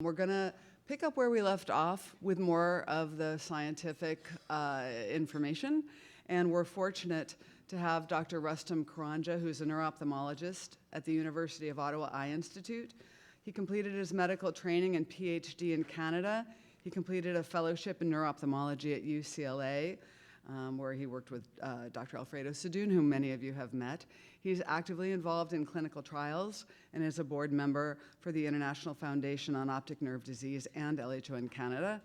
We're going to pick up where we left off with more of the scientific information. And we're fortunate to have Dr. Rustum Karanjia, who's a neuro-ophthalmologist at the University of Ottawa Eye Institute. He completed his medical training and PhD in Canada. He completed a fellowship in neuro-ophthalmology at UCLA, where he worked with Dr. Alfredo Sadoun, whom many of you have met. He's actively involved in clinical trials and is a board member for the International Foundation on Optic Nerve Disease and LHON Canada.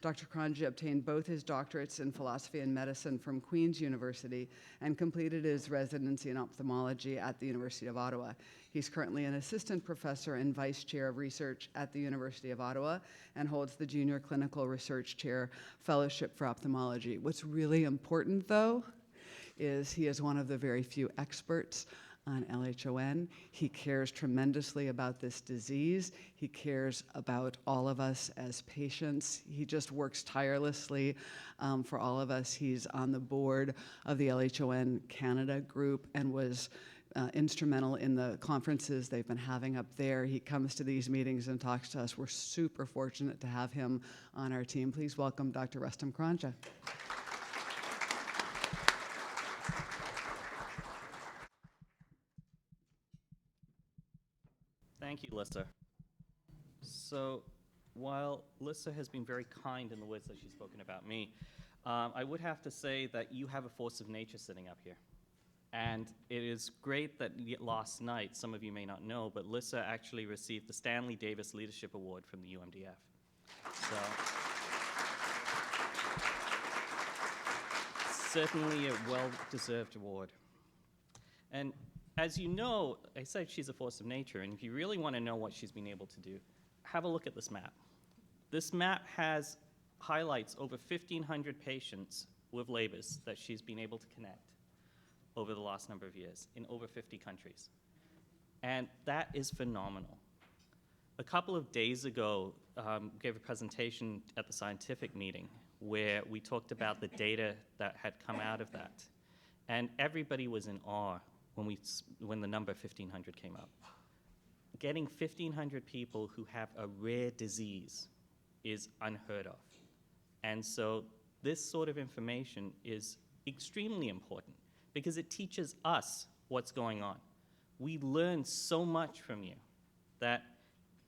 Dr. Karanjia obtained both his doctorates in philosophy and medicine from Queen's University and completed his residency in ophthalmology at the University of Ottawa. He's currently an assistant professor and vice chair of research at the University of Ottawa and holds the Junior Clinical Research Chair Fellowship for Ophthalmology. What's really important, though, is he is one of the very few experts on LHON. He cares tremendously about this disease. He cares about all of us as patients. He just works tirelessly for all of us. He's on the board of the LHON Canada group and was instrumental in the conferences they've been having up there. He comes to these meetings and talks to us. We're super fortunate to have him on our team. Please welcome Dr. Rustum Karanjia. Thank you, Lissa. So while Lissa has been very kind in the words that she's spoken about me, I would have to say that you have a force of nature sitting up here. And it is great that last night, some of you may not know, but Lissa actually received the Stanley Davis Leadership Award from the UMDF. So certainly a well-deserved award. And as you know, I said she's a force of nature, and if you really want to know what she's been able to do, have a look at this map. This map highlights over 1,500 patients with labors that she's been able to connect over the last number of years in over 50 countries. And that is phenomenal. A couple of days ago, gave a presentation at the scientific meeting where we talked about the data that had come out of that. And everybody was in awe when the number 1,500 came up. Getting 1,500 people who have a rare disease is unheard of. And so this sort of information is extremely important because it teaches us what's going on. We learn so much from you that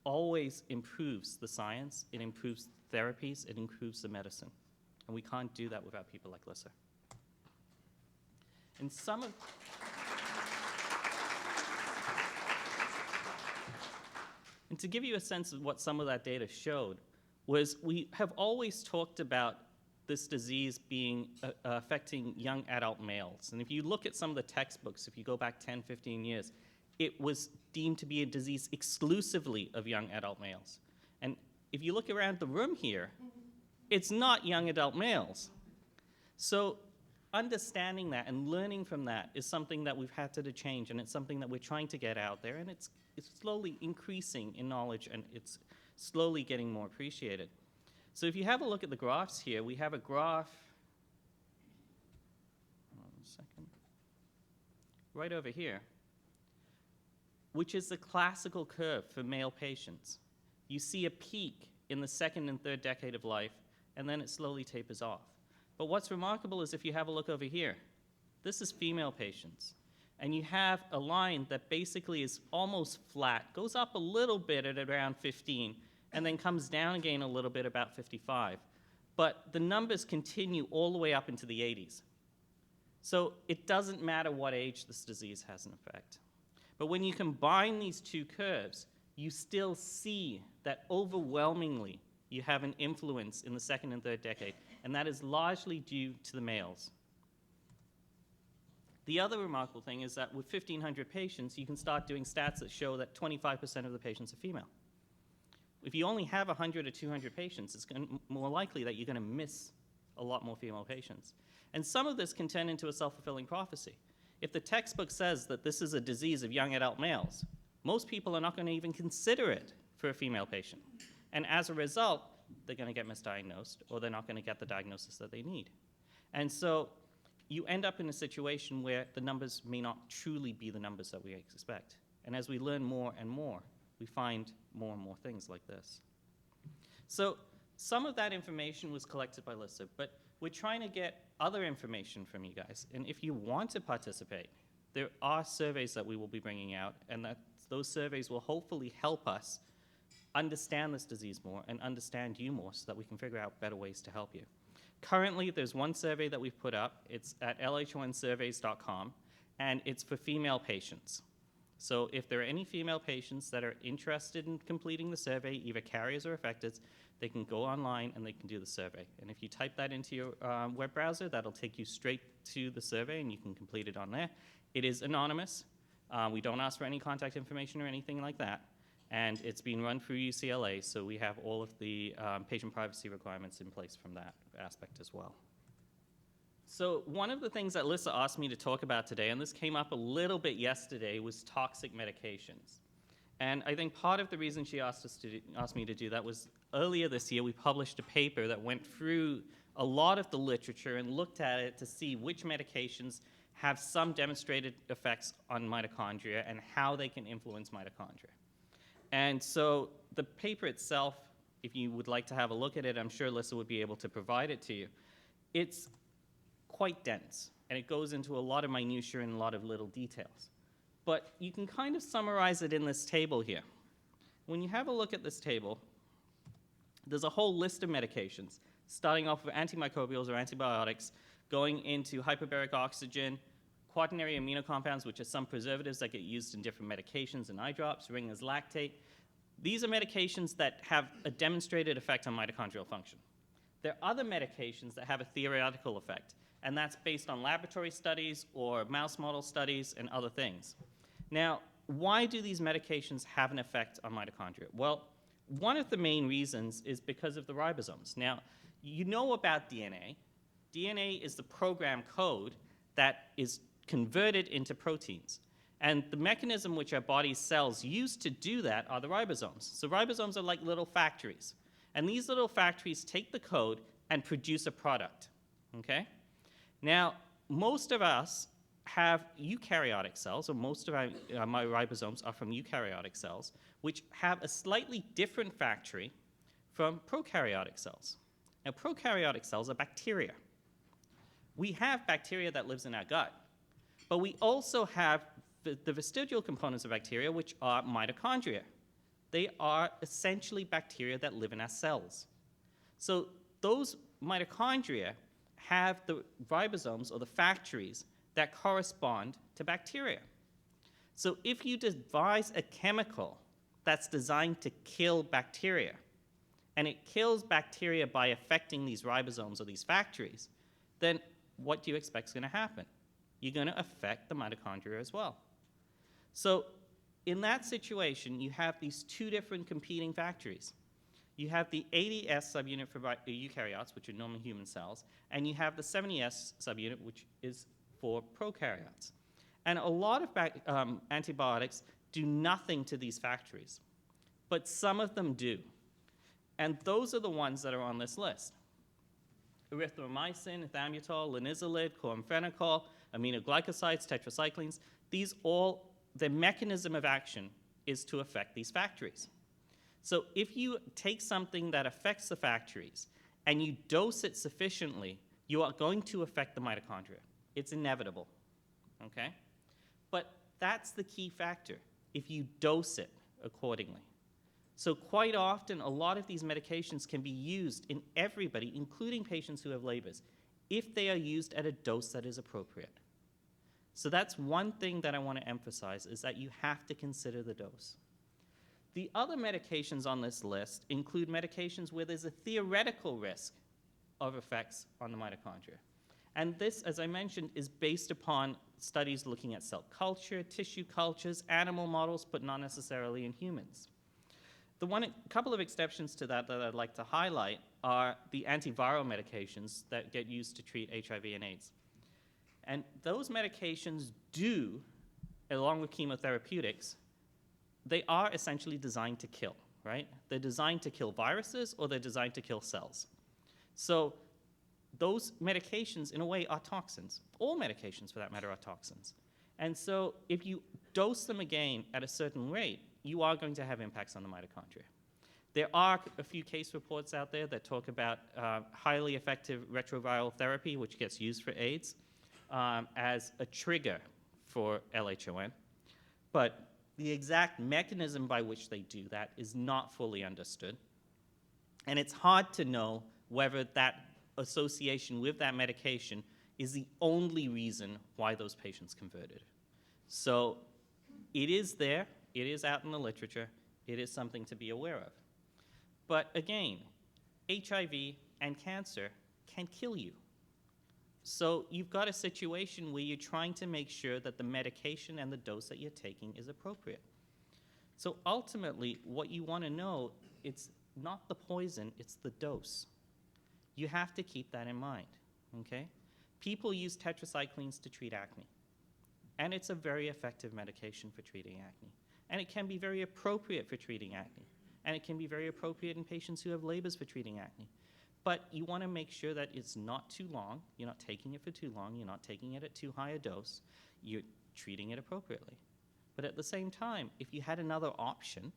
always improves the science, it improves therapies, it improves the medicine. And we can't do that without people like Lissa. And And to give you a sense of what some of that data showed was we have always talked about this disease being affecting young adult males. And if you look at some of the textbooks, if you go back 10, 15 years, it was deemed to be a disease exclusively of young adult males. And if you look around the room here, it's not young adult males. So understanding that and learning from that is something that we've had to change, and it's something that we're trying to get out there, and it's slowly increasing in knowledge, and it's slowly getting more appreciated. So if you have a look at the graphs here, we have a graph, right over here, which is the classical curve for male patients. You see a peak in the second and third decade of life, and then it slowly tapers off. But what's remarkable is if you have a look over here, this is female patients. And you have a line that basically is almost flat, goes up a little bit at around 15, and then comes down again a little bit about 55. But the numbers continue all the way up into the 80s. So it doesn't matter what age this disease has an effect. But when you combine these two curves, you still see that overwhelmingly you have an influence in the second and third decade, and that is largely due to the males. The other remarkable thing is that with 1,500 patients, you can start doing stats that show that 25% of the patients are female. If you only have 100 or 200 patients, it's more likely that you're going to miss a lot more female patients. And some of this can turn into a self-fulfilling prophecy. If the textbook says that this is a disease of young adult males, most people are not going to even consider it for a female patient. And as a result, they're going to get misdiagnosed, or they're not going to get the diagnosis that they need. And so you end up in a situation where the numbers may not truly be the numbers that we expect. And as we learn more and more, we find more and more things like this. So some of that information was collected by Lissa, but we're trying to get other information from you guys. And if you want to participate, there are surveys that we will be bringing out, and those surveys will hopefully help us understand this disease more and understand you more so that we can figure out better ways to help you. Currently, there's one survey that we've put up. It's at LHONsurveys.com, and it's for female patients. So if there are any female patients that are interested in completing the survey, either carriers or affected, they can go online and they can do the survey. And if you type that into your web browser, that'll take you straight to the survey, and you can complete it on there. It is anonymous. We don't ask for any contact information or anything like that. And it's being run through UCLA, so we have all of the patient privacy requirements in place from that aspect as well. So one of the things that Lissa asked me to talk about today, and this came up a little bit yesterday, was toxic medications. And I think part of the reason she asked me to do that was earlier this year we published a paper that went through a lot of the literature and looked at it to see which medications have some demonstrated effects on mitochondria and how they can influence mitochondria. And so the paper itself, if you would like to have a look at it, I'm sure Lissa would be able to provide it to you. It's quite dense, and it goes into a lot of minutiae and a lot of little details. But you can kind of summarize it in this table here. When you have a look at this table, there's a whole list of medications, starting off with antimicrobials or antibiotics, going into hyperbaric oxygen, quaternary amino compounds, which are some preservatives that get used in different medications and eye drops, Ringer's lactate. These are medications that have a demonstrated effect on mitochondrial function. There are other medications that have a theoretical effect, and that's based on laboratory studies or mouse model studies and other things. Now, why do these medications have an effect on mitochondria? Well, one of the main reasons is because of the ribosomes. Now, you know about DNA. DNA is the program code that is converted into proteins. And the mechanism which our body's cells use to do that are the ribosomes. So ribosomes are like little factories. And these little factories take the code and produce a product, okay? Now, most of us have eukaryotic cells, or most of my ribosomes are from eukaryotic cells, which have a slightly different factory from prokaryotic cells. Now, prokaryotic cells are bacteria. We have bacteria that lives in our gut, but we also have the vestigial components of bacteria, which are mitochondria. They are essentially bacteria that live in our cells. So those mitochondria have the ribosomes, or the factories, that correspond to bacteria. So if you devise a chemical that's designed to kill bacteria, and it kills bacteria by affecting these ribosomes or these factories, then what do you expect is going to happen? You're going to affect the mitochondria as well. So in that situation, you have these two different competing factories. You have the 80S subunit for eukaryotes, which are normal human cells, and you have the 70S subunit, which is for prokaryotes. And a lot of antibiotics do nothing to these factories, but some of them do. And those are the ones that are on this list. Erythromycin, ethambutol, linezolid, chloramphenicol, aminoglycosides, tetracyclines, these all, the mechanism of action is to affect these factories. So if you take something that affects the factories and you dose it sufficiently, you are going to affect the mitochondria. It's inevitable, okay? But that's the key factor, if you dose it accordingly. So quite often, a lot of these medications can be used in everybody, including patients who have labors, if they are used at a dose that is appropriate. So that's one thing that I want to emphasize, is that you have to consider the dose. The other medications on this list include medications where there's a theoretical risk of effects on the mitochondria. And this, as I mentioned, is based upon studies looking at cell culture, tissue cultures, animal models, but not necessarily in humans. A couple of exceptions to that I'd like to highlight are the antiviral medications that get used to treat HIV and AIDS. And those medications do, along with chemotherapeutics, they are essentially designed to kill, right? They're designed to kill viruses, or they're designed to kill cells. So those medications, in a way, are toxins. All medications, for that matter, are toxins. And so if you dose them again at a certain rate, you are going to have impacts on the mitochondria. There are a few case reports out there that talk about highly effective retroviral therapy, which gets used for AIDS, as a trigger for LHON. But the exact mechanism by which they do that is not fully understood. And it's hard to know whether that association with that medication is the only reason why those patients converted. So it is there, it is out in the literature, it is something to be aware of. But again, HIV and cancer can kill you. So you've got a situation where you're trying to make sure that the medication and the dose that you're taking is appropriate. So ultimately, what you want to know, it's not the poison, it's the dose. You have to keep that in mind, okay? People use tetracyclines to treat acne, and it's a very effective medication for treating acne. And it can be very appropriate for treating acne. And it can be very appropriate in patients who have labors for treating acne. But you want to make sure that it's not too long, you're not taking it for too long, you're not taking it at too high a dose, you're treating it appropriately. But at the same time, if you had another option,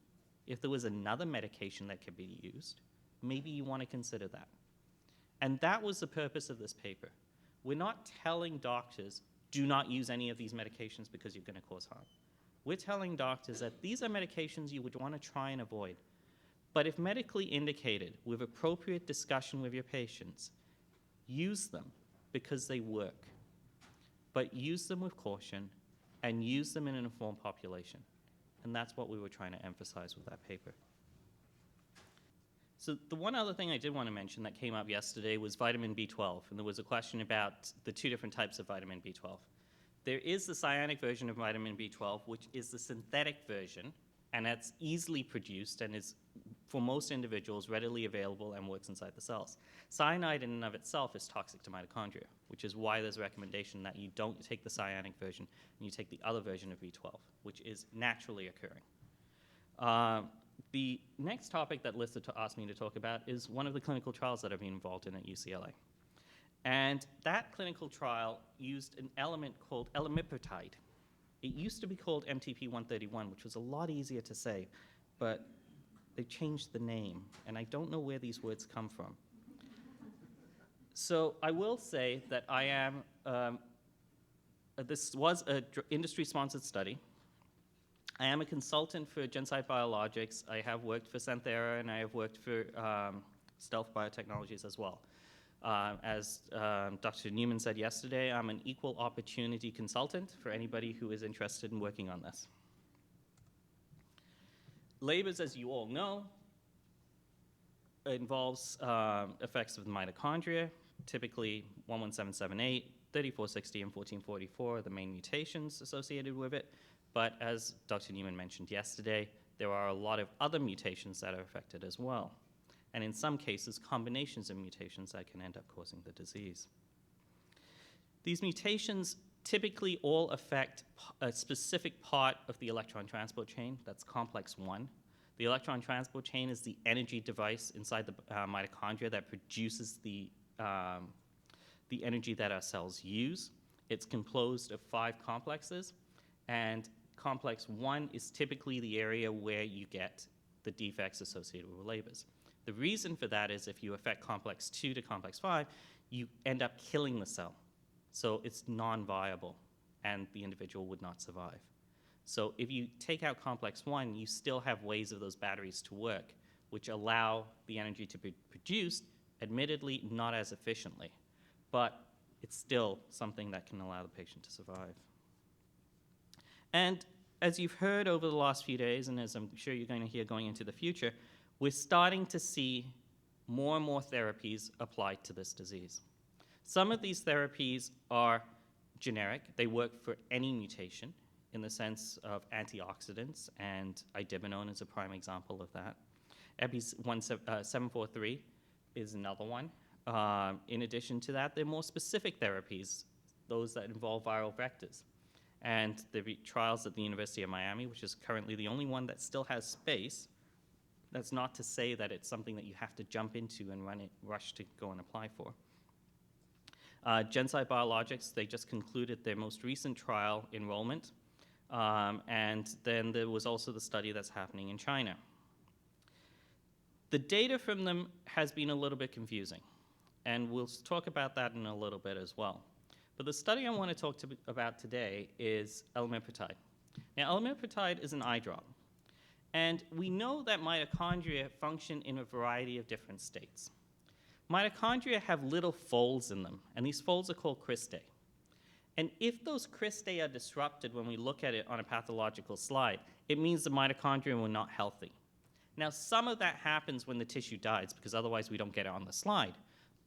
if there was another medication that could be used, maybe you want to consider that. And that was the purpose of this paper. We're not telling doctors, do not use any of these medications because you're going to cause harm. We're telling doctors that these are medications you would want to try and avoid. But if medically indicated, with appropriate discussion with your patients, use them because they work. But use them with caution and use them in an informed population. And that's what we were trying to emphasize with that paper. So the one other thing I did want to mention that came up yesterday was vitamin B12. And there was a question about the two different types of vitamin B12. There is the cyanic version of vitamin B12, which is the synthetic version, and that's easily produced and is, for most individuals, readily available and works inside the cells. Cyanide in and of itself is toxic to mitochondria, which is why there's a recommendation that you don't take the cyanic version and you take the other version of B12, which is naturally occurring. The next topic that Lisa asked me to talk about is one of the clinical trials that I've been involved in at UCLA. And that clinical trial used an element called Elamipretide. It used to be called MTP-131, which was a lot easier to say, but they changed the name, and I don't know where these words come from. So I will say that I am, this was an industry-sponsored study. I am a consultant for Genzyme Biologics. I have worked for Santhera, and I have worked for Stealth Biotechnologies as well. As Dr. Newman said yesterday, I'm an equal opportunity consultant for anybody who is interested in working on this. Labors, as you all know, involves effects of the mitochondria, typically 11778, 3460, and 1444 are the main mutations associated with it. But as Dr. Newman mentioned yesterday, there are a lot of other mutations that are affected as well. And in some cases, combinations of mutations that can end up causing the disease. These mutations typically all affect a specific part of the electron transport chain. That's complex 1. The electron transport chain is the energy device inside the mitochondria that produces the energy that our cells use. It's composed of 5 complexes, and complex 1 is typically the area where you get the defects associated with labors. The reason for that is if you affect complex 2 to complex 5, you end up killing the cell. So it's non-viable, and the individual would not survive. So if you take out complex 1, you still have ways of those batteries to work, which allow the energy to be produced, admittedly not as efficiently, but it's still something that can allow the patient to survive. And as you've heard over the last few days, and as I'm sure you're going to hear going into the future, we're starting to see more and more therapies applied to this disease. Some of these therapies are generic. They work for any mutation in the sense of antioxidants, and idibinone is a prime example of that. EPI-743 is another one. In addition to that, there are more specific therapies, those that involve viral vectors. And there are trials at the University of Miami, which is currently the only one that still has space. That's not to say that it's something that you have to jump into and rush to go and apply for. Genzyme Biologics, they just concluded their most recent trial enrollment. And then there was also the study that's happening in China. The data from them has been a little bit confusing, and we'll talk about that in a little bit as well. But the study I want to talk about today is Elamipretide. Now, Elamipretide is an eye drop, and we know that mitochondria function in a variety of different states. Mitochondria have little folds in them, and these folds are called cristae. And if those cristae are disrupted when we look at it on a pathological slide, it means the mitochondria were not healthy. Now, some of that happens when the tissue dies, because otherwise we don't get it on the slide.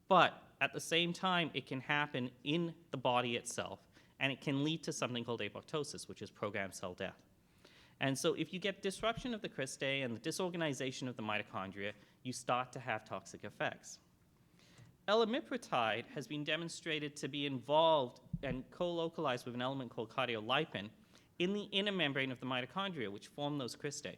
But at the same time, it can happen in the body itself, and it can lead to something called apoptosis, which is programmed cell death. And so if you get disruption of the cristae and the disorganization of the mitochondria, you start to have toxic effects. Elamipretide has been demonstrated to be involved and co-localized with an element called cardiolipin in the inner membrane of the mitochondria, which form those cristae.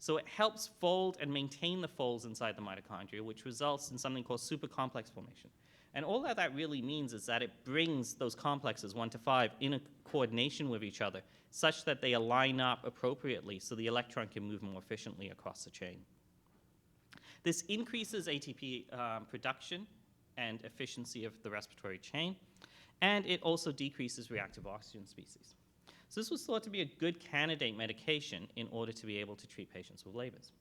So it helps fold and maintain the folds inside the mitochondria, which results in something called supercomplex formation. And all that really means is that it brings those complexes, 1 to 5, in a coordination with each other, such that they align up appropriately so the electron can move more efficiently across the chain. This increases ATP production and efficiency of the respiratory chain, and it also decreases reactive oxygen species. So this was thought to be a good candidate medication in order to be able to treat patients with labors.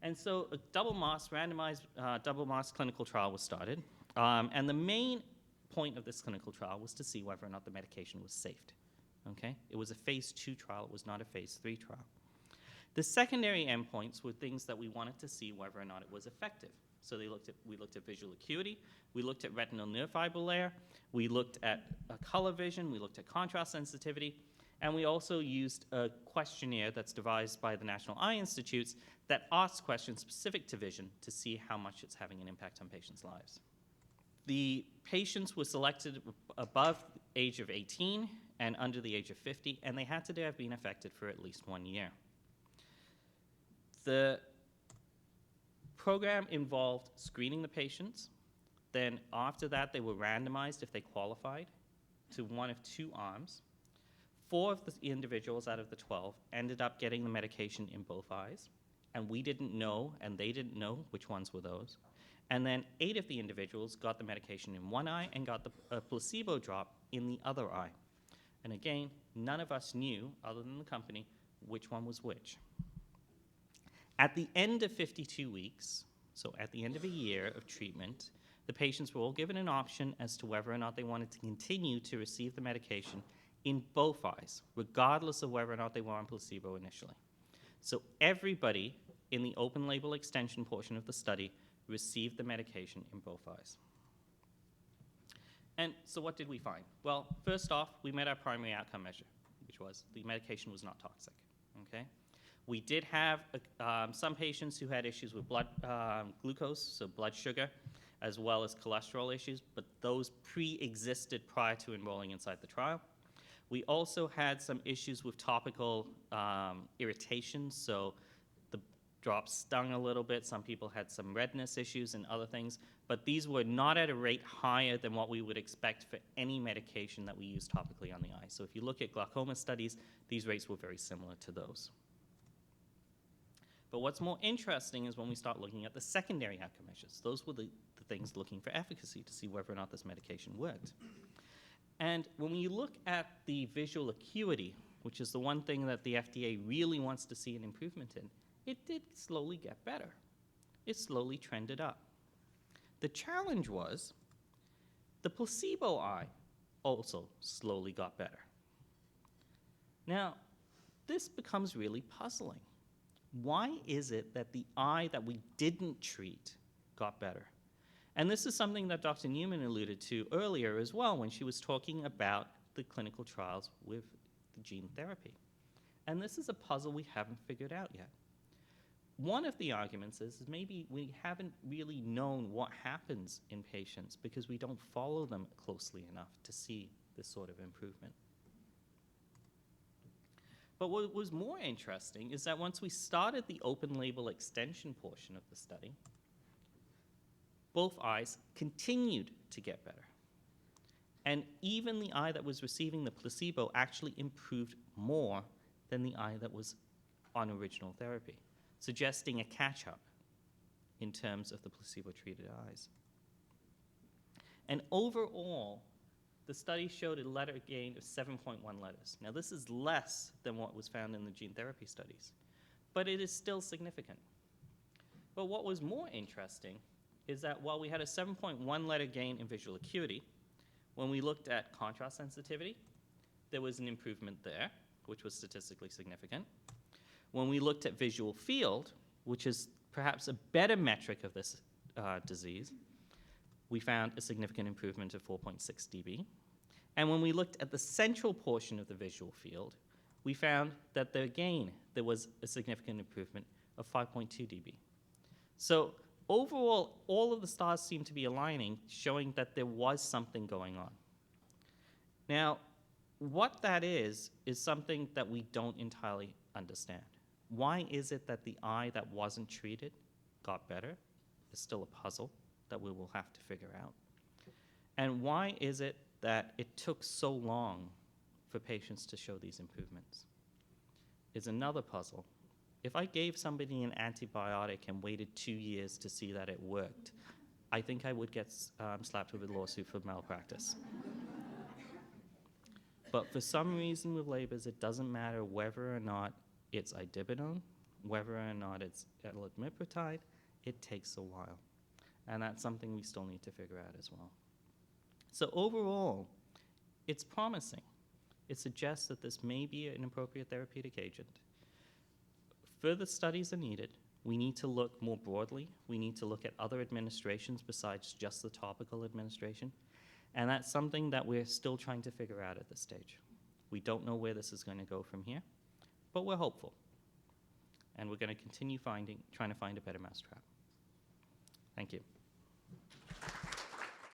And so a randomized double-masked clinical trial was started, and the main point of this clinical trial was to see whether or not the medication was safe. Okay? It was a phase 2 trial, it was not a phase 3 trial. The secondary endpoints were things that we wanted to see whether or not it was effective. So we looked at visual acuity, we looked at retinal nerve fiber layer, we looked at color vision, we looked at contrast sensitivity, and we also used a questionnaire that's devised by the National Eye Institutes that asks questions specific to vision to see how much it's having an impact on patients' lives. The patients were selected above the age of 18 and under the age of 50, and they had to have been affected for at least 1 year. The program involved screening the patients. Then after that, they were randomized, if they qualified, to one of 2 arms. 4 of the individuals out of the 12 ended up getting the medication in both eyes, and we didn't know, and they didn't know which ones were those. And then 8 of the individuals got the medication in one eye and got the placebo drop in the other eye. And again, none of us knew, other than the company, which one was which. At the end of 52 weeks, so at the end of a year of treatment, the patients were all given an option as to whether or not they wanted to continue to receive the medication in both eyes, regardless of whether or not they were on placebo initially. So everybody in the open label extension portion of the study received the medication in both eyes. And so what did we find? Well, first off, we met our primary outcome measure, which was the medication was not toxic, okay? We did have some patients who had issues with blood glucose, so blood sugar, as well as cholesterol issues, but those pre-existed prior to enrolling inside the trial. We also had some issues with topical irritation, so the drops stung a little bit. Some people had some redness issues and other things, but these were not at a rate higher than what we would expect for any medication that we use topically on the eye. So if you look at glaucoma studies, these rates were very similar to those. But what's more interesting is when we start looking at the secondary outcome measures. Those were the things looking for efficacy to see whether or not this medication worked. And when you look at the visual acuity, which is the one thing that the FDA really wants to see an improvement in, it did slowly get better. It slowly trended up. The challenge was the placebo eye also slowly got better. Now, this becomes really puzzling. Why is it that the eye that we didn't treat got better? And this is something that Dr. Newman alluded to earlier as well when she was talking about the clinical trials with the gene therapy. And this is a puzzle we haven't figured out yet. One of the arguments is maybe we haven't really known what happens in patients because we don't follow them closely enough to see this sort of improvement. But what was more interesting is that once we started the open label extension portion of the study, both eyes continued to get better. And even the eye that was receiving the placebo actually improved more than the eye that was on original therapy, suggesting a catch-up. in terms of the placebo-treated eyes. And overall, the study showed a letter gain of 7.1 letters. Now, this is less than what was found in the gene therapy studies, but it is still significant. But what was more interesting is that while we had a 7.1 letter gain in visual acuity, when we looked at contrast sensitivity, there was an improvement there, which was statistically significant. When we looked at visual field, which is perhaps a better metric of this disease, we found a significant improvement of 4.6 dB. And when we looked at the central portion of the visual field, we found that again, there was a significant improvement of 5.2 dB. So overall, all of the stars seem to be aligning, showing that there was something going on. Now, what that is something that we don't entirely understand. Why is it that the eye that wasn't treated got better? It's still a puzzle that we will have to figure out. And why is it that it took so long for patients to show these improvements? Is another puzzle. If I gave somebody an antibiotic and waited 2 years to see that it worked, I think I would get slapped with a lawsuit for malpractice. But for some reason with labors, it doesn't matter whether or not it's idibinone, whether or not it's Elamipretide, it takes a while. And that's something we still need to figure out as well. So overall, it's promising. It suggests that this may be an appropriate therapeutic agent. Further studies are needed. We need to look more broadly. We need to look at other administrations besides just the topical administration. And that's something that we're still trying to figure out at this stage. We don't know where this is going to go from here, but we're hopeful. And we're going to continue trying to find a better mousetrap. Thank you.